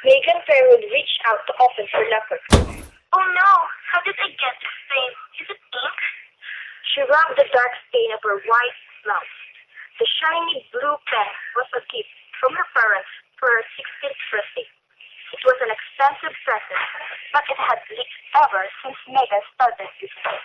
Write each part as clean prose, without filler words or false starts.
Megan Fairwood reached out to open her locker. Oh no! How did I get this stain? Is it ink? She rubbed the dark stain of her white blouse. The shiny blue pen was a gift from her parents for her 16th birthday. It was an expensive present, but it had leaked ever since Megan started using it.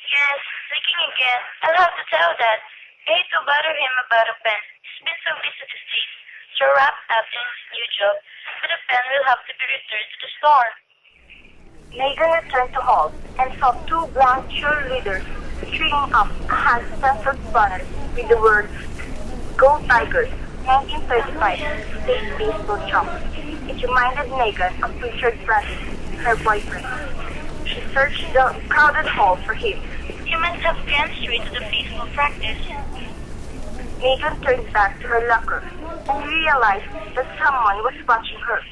Yes, leaking again. I'll have to tell Dad. I hate to bother him about a pen. He's been so busy these days, so wrapped up in his new job, but the pen will have to be returned to the store. Megan returned to hall and saw two blonde cheerleaders stringing up a hand-stenciled banner with the words, Go Tigers, 1935, State Baseball Champ. It reminded Megan of Richard Bradley, her boyfriend. She searched the crowded hall for him. He must have gone straight to the baseball practice. Megan turned back to her locker and realized that someone was watching her.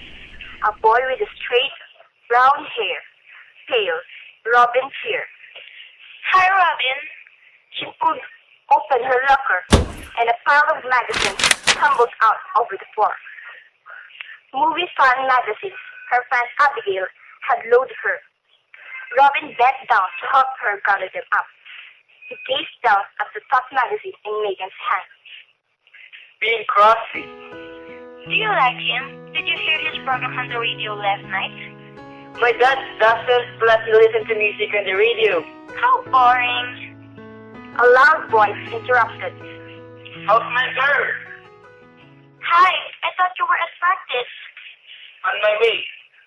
A boy with a straight, brown hair. Pale, Robin Fear. Hi, Robin. She pulled open her locker, and a pile of magazines tumbled out over the floor. Movie Fan magazines her friend Abigail had loaded her. Robin bent down to help her gather them up. He gazed down at the top magazine in Megan's hand. Being Crosby. Do you like him? Did you hear his program on the radio last night? My dad doesn't let me listen to music on the radio. How boring. A loud voice interrupted. How's my girl? Hi, I thought you were at practice. On my way.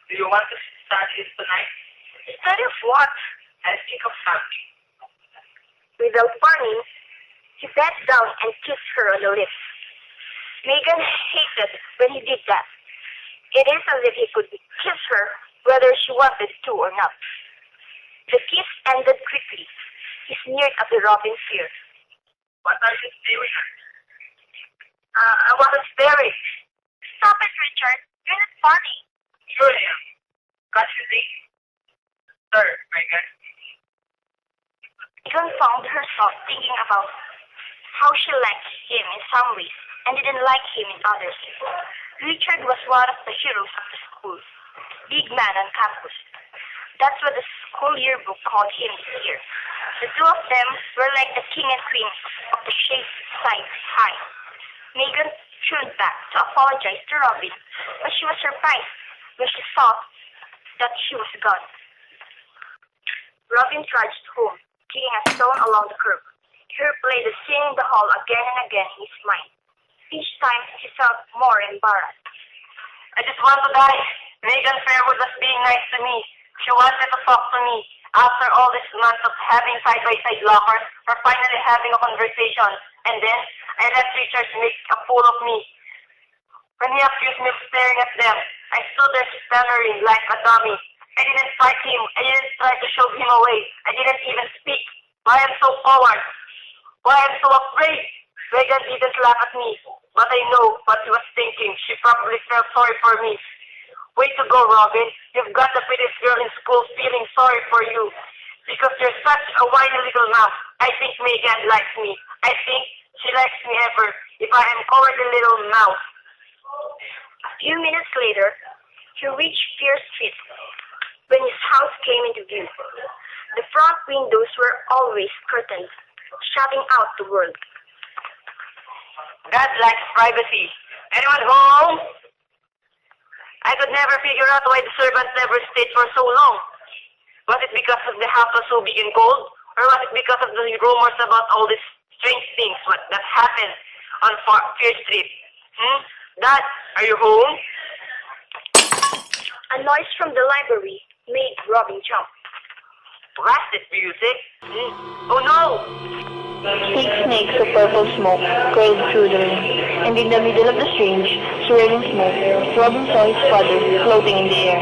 Do you want to start it tonight? Study of what? I'll think of something. Without warning, he bent down and kissed her on the lips. Megan hated when he did that. It is as if he could kiss her whether she wanted to or not. The kiss ended quickly. He sneered at the Robin Fear. What are you doing? I wasn't staring. Stop it, Richard. You're not funny. Sure I am. Can't you see? Sir, Megan. Megan found herself thinking about how she liked him in some ways and didn't like him in others. Richard was one of the heroes of the school. Big man on campus. That's what the school yearbook called him this year. The two of them were like the king and queen of the shaped side high. Megan turned back to apologize to Robin, but she was surprised when she saw that she was gone. Robin trudged home, kicking a stone along the curb. He replayed the scene in the hall again and again in his mind. Each time he felt more embarrassed. I just want to die. Megan Fairwood was being nice to me. She wanted to talk to me. After all this months of having side-by-side lockers, we're finally having a conversation. And then, I let Richard make a fool of me. When he accused me of staring at them, I stood there stammering like a dummy. I didn't fight him. I didn't try to shove him away. I didn't even speak. Why I'm so coward? Why I'm so afraid? Megan didn't laugh at me, but I know what she was thinking. She probably felt sorry for me. Way to go, Robin. You've got the prettiest girl in school feeling sorry for you. Because you're such a whiny little mouse. I think Megan likes me. I think she likes me ever if I am cowardly little mouse. A few minutes later, he reached Fear Street when his house came into view. The front windows were always curtained, shutting out the world. God likes privacy. Anyone home? I could never figure out why the servants never stayed for so long. Was it because of the house was so big and cold? Or was it because of the rumors about all these strange things that happened on Fear Street? Dad, are you home? A noise from the library made Robin jump. What's this music? Oh no! Thick snakes of purple smoke curled through the room, and in the middle of the strange, swirling smoke, Robin saw his father floating in the air.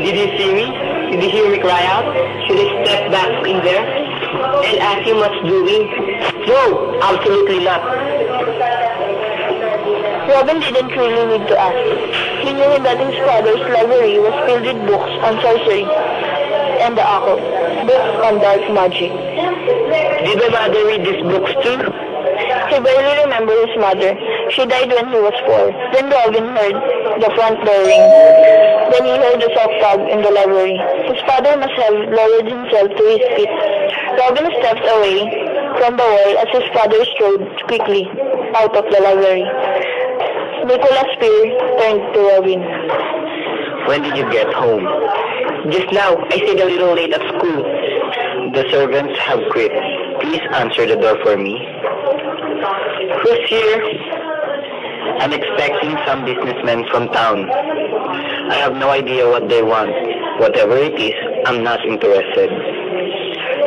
Did you see me? Did you hear me cry out? Should I step back in there and ask him what's doing? No, absolutely not. Robin didn't really need to ask. He knew that his father's library was filled with books on sorcery and the occult, books on dark magic. Did my mother read these books too? He barely remembered his mother. She died when he was 4. Then Robin heard the front door ring. Then he heard a soft tug in the library. His father must have lowered himself to his feet. Robin stepped away from the wall as his father strode quickly out of the library. Nicholas Fear turned to Robin. When did you get home? Just now. I stayed a little late at school. The servants have quit. Please answer the door for me. Who's here? I'm expecting some businessmen from town. I have no idea what they want. Whatever it is, I'm not interested.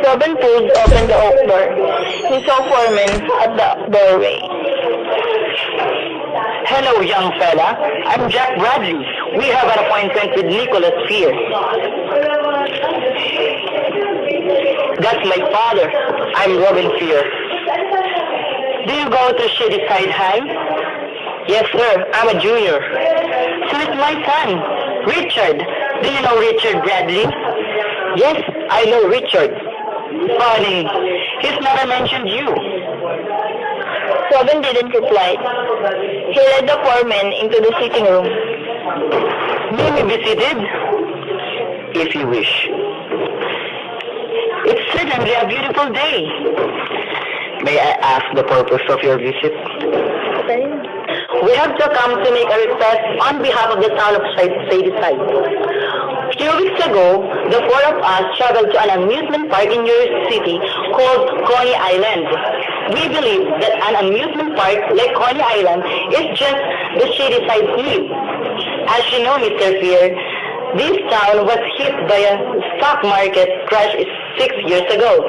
Robin pulled open the oak door. He saw Foreman at the doorway. Hello, young fella. I'm Jack Bradley. We have an appointment with Nicholas Fear. That's my father. I'm Robin Fear. Do you go to Shadyside High? Yes, sir. I'm a junior. So it's my son, Richard. Do you know Richard Bradley? Yes, I know Richard. Funny. He's never mentioned you. Robin didn't reply. He led the foreman into the sitting room. May we be seated? If you wish. It's certainly a beautiful day. May I ask the purpose of your visit? We have to come to make a request on behalf of the town of Shadyside. A few weeks ago, the four of us traveled to an amusement park in your city called Coney Island. We believe that an amusement park like Coney Island is just the Shadyside sleep. As you know, Mr. Fear, this town was hit by a stock market crash 6 years ago.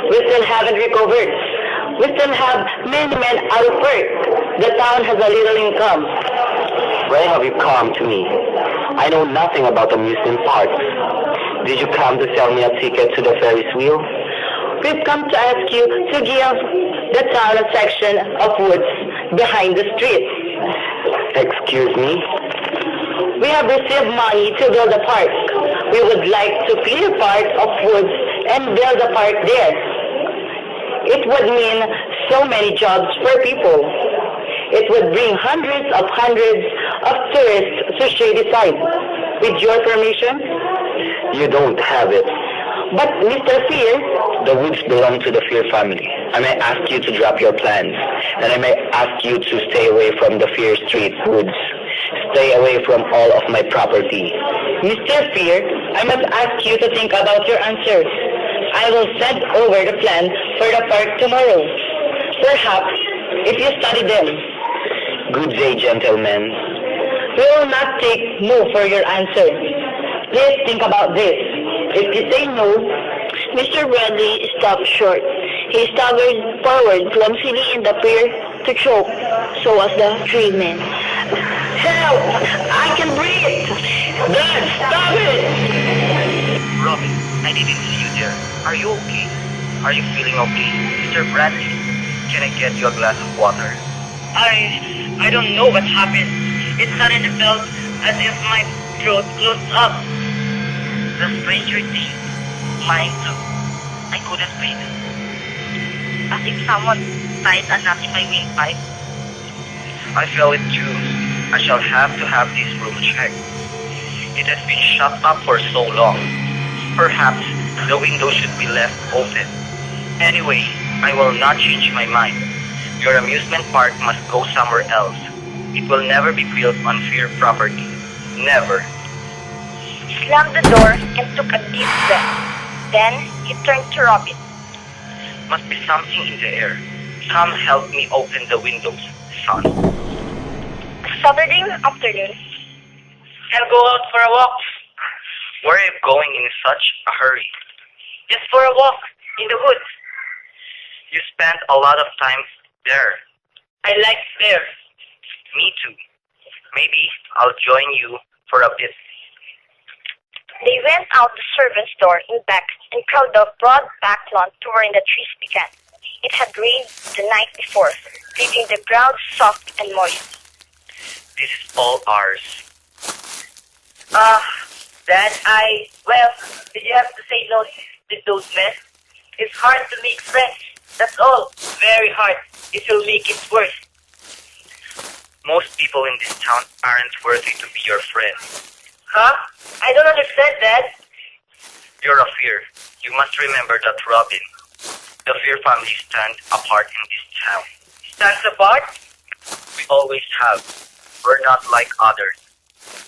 We still haven't recovered. We still have many men out of work. The town has a little income. Why have you come to me? I know nothing about amusement parks. Did you come to sell me a ticket to the Ferris wheel? We've come to ask you to give the town a section of woods behind the street. Excuse me? We have received money to build a park. We would like to clear part of woods and build a park there. It would mean so many jobs for people. It would bring hundreds of tourists to Shadyside. With your permission? You don't have it. But Mr. Fear, the woods belong to the Fear family. I may ask you to drop your plans, and I may ask you to stay away from the Fear Street woods. Stay away from all of my property. Mr. Fear, I must ask you to think about your answers. I will send over the plan for the park tomorrow. Perhaps, if you study them. Good day, gentlemen. We will not take no for your answer. Please think about this. If you say no, Mr. Bradley stopped short. He staggered forward clumsily in the fear to choke. So was the three men. help! I can breathe! Dad, stop it! Robin, I didn't see you there. Are you okay? Are you feeling okay? Mr. Bradley, can I get you a glass of water? I don't know what happened. It suddenly felt as if my throat closed up. The stranger thing, mine too. I couldn't breathe. As if someone tied a knot in my windpipe. I feel it too. I shall have to have this room checked. It has been shut up for so long. Perhaps the window should be left open. Anyway, I will not change my mind. Your amusement park must go somewhere else. It will never be built on Fear property. Never. He slammed the door and took a deep breath. Then he turned to Robin. Must be something in the air. Come help me open the windows, son. Saturday afternoon. I'll go out for a walk. Where are you going in such a hurry? Just for a walk in the woods. You spent a lot of time there. I like there. Me too. Maybe I'll join you for a bit. They went out the servants' door in back and crowded the broad back lawn to where the trees began. It had rained the night before, leaving the ground soft and moist. This is all ours. Dad, did you have to say no to those men? It's hard to make friends. That's all. Very hard. It will make it worse. Most people in this town aren't worthy to be your friend. Huh? I don't understand that. You're a fear. You must remember that, Robin. The fear family stands apart in this town. Stands apart? We always have. We're not like others.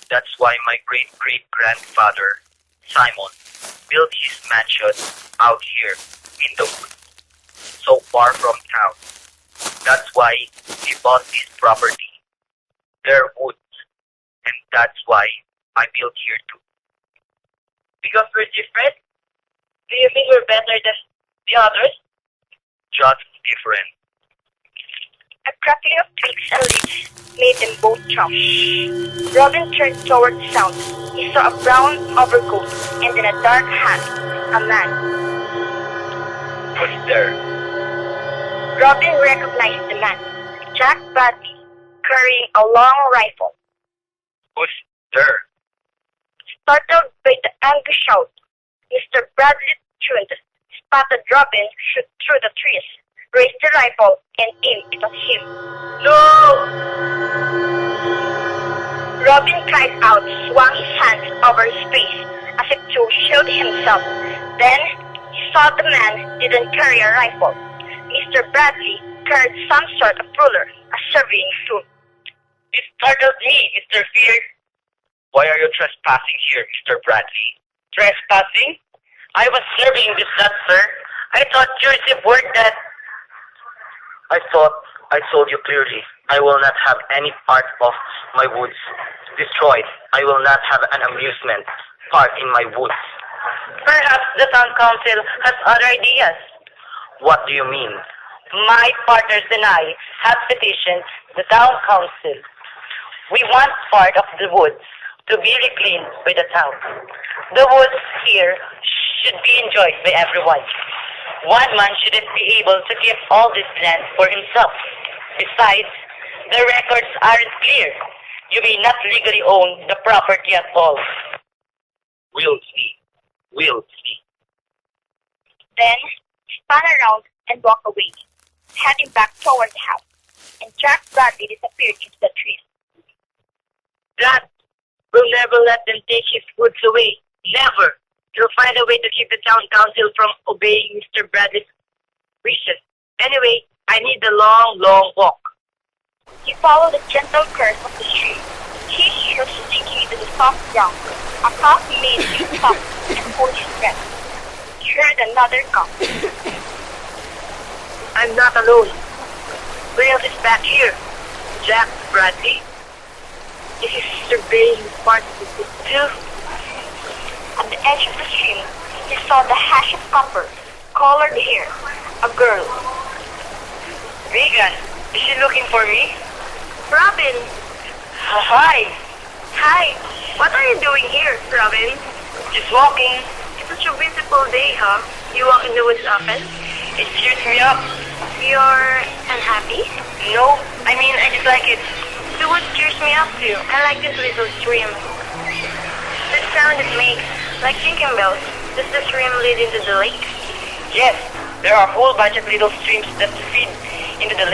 That's why my great-great-grandfather, Simon, built his mansion out here in the woods, so far from town. That's why he bought this property. They're woods, and that's why I built here too. Because we're different? Do you think we're better than the others? Just different. A crackling of twigs and leaves made them both jump. Robin turned toward the sound. He saw a brown overcoat and in a dark hat, a man. Who's there? Robin recognized the man, Jack Bradley, carrying a long rifle. Who's there? Startled by the angry shout, Mr. Bradley turned, spotted Robin shoot through the trees, raised the rifle, and aimed it at him. No! Robin cried out, swung his hands over his face as if to shield himself. Then, he saw the man didn't carry a rifle. Mr. Bradley carried some sort of ruler, a surveying tool. You startled me, Mr. Fear. Why are you trespassing here, Mr. Bradley? Trespassing? I was surveying this lot, sir. I thought you received word that... I thought I told you clearly. I will not have any part of my woods destroyed. I will not have an amusement park in my woods. Perhaps the town council has other ideas. What do you mean? My partners and I have petitioned the town council. We want part of the woods to be reclaimed by the town. The woods here should be enjoyed by everyone. One man shouldn't be able to keep all this land for himself. Besides, the records aren't clear. You may not legally own the property at all. We'll see. We'll see. Then, he spun around and walked away, heading back toward the house, and Jack Bradley disappeared into the trees. Dad, we'll never let them take his woods away. Never. He'll find a way to keep the town council from obeying Mr. Bradley's wishes. Anyway, I need a long, long walk. He followed the gentle curve of the stream, his shoes sinking into the soft ground. A cough made him stop and hold his breath. He heard another cough. I'm not alone. Who else is back here? Jack Bradley? Is he surveying part of the wood too? At the edge of the stream, he saw the hash of copper, colored hair, a girl. Regan, is she looking for me? Robin! Hi! Hi! What are you doing here, Robin? Just walking. It's such a beautiful day, huh? You walk in the woods often? It cheers me up. You're unhappy? No, I mean, I just like it. The woods cheers me up too. I like this little stream. The sound it makes, like jingle bells. Does the stream lead into the lake? Yes, there are a whole bunch of little streams that feed into the lake.